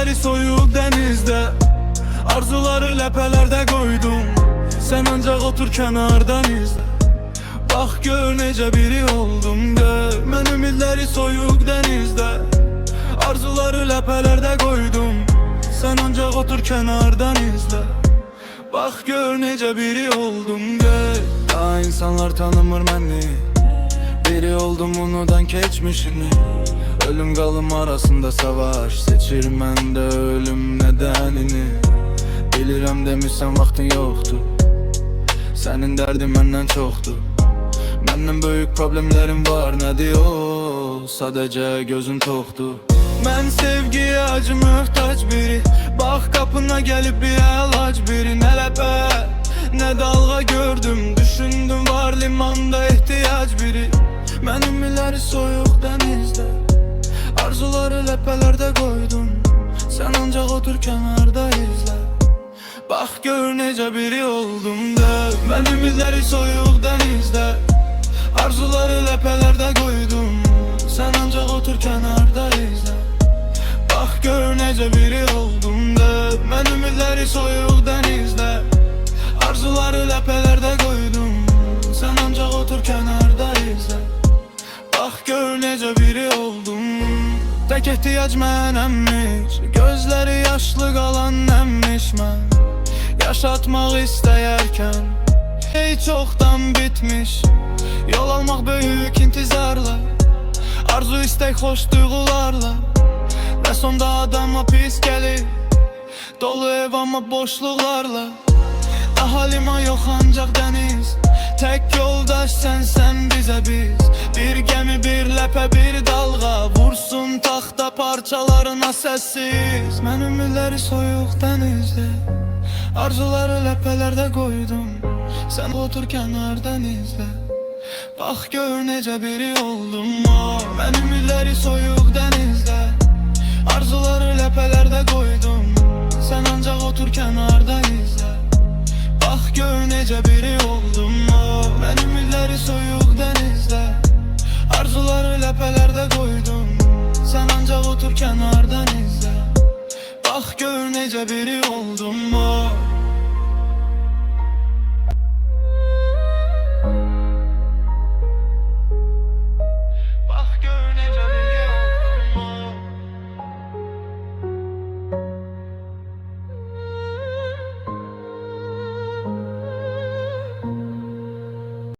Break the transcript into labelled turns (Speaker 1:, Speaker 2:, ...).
Speaker 1: ümidləri soyuq dənizdə, arzuları ləpələrdə qoydum. Sən ancaq otur kənardan izlə, bax gör necə biri oldum gör. Mən ümidləri soyuq dənizdə, arzuları ləpələrdə qoydum. Sən ancaq otur kənardan izlə, bax gör necə biri oldum gör. Daha insanlar tanımır məni, biri oldum unudan keçmişini. Ölüm qalım arasında savaş, seçir məndə ölüm nədənini. Bilirəm demirsən vaxtın yoxdur, sənin dərdin məndən çoxdur. Məndən böyük problemlərim var, nədir o? Sadəcə gözün toxdur. Mən sevgiyə acı möhtac biri, bax qapına gəlib bir əlac biri. Nə ləpə, nə dalğa gördüm, düşündüm var limanda ehtiyac biri. Mən ümidləri soyuq dənizdə, arzuları ləpələrdə qoydum. Sən ancaq otur kənarda izlə, bax gör necə biri oldum da. Mən ümidləri soyuq dənizdə, arzuları ləpələrdə qoydum. Sən ancaq otur kənarda izlə, bax gör necə biri oldum da. Mən ümidləri soyuq dənizdə, arzuları ləpələrdə qoydum. Sən ancaq otur kənarda izlə, bax gör necə biri oldum. Tək ehtiyac mənəmmiş, gözləri yaşlı qalan nəmmiş mən. Yaşatmaq istəyərkən hey çoxdan bitmiş. Yol almaq böyük intizarla, arzu istək xoş duyğularla. Və sonda adama pis gəlir, dolu ev amma boşluqlarla. Daha liman yox ancaq dəniz, tək yoldaş sən bizə biz. Bir gəmi, bir ləpə, bir dalğa, vursun taxta parçalarına səssiz. Mən ümidləri soyuq dənizdə, arzuları ləpələrdə qoydum. Sən otur kənardan izlə, bax gör necə biri oldum o. Mən ümidləri soyuq dənizdə, arzuları ləpələrdə qoydum. Sən ancaq otur kənardan izlə, bax gör necə biri oldum o. Mən ümidləri soyuq dənizdə, arzuları ləpələrdə qoydum. Sən ancaq otur kənardan izlə, bax gör necə biri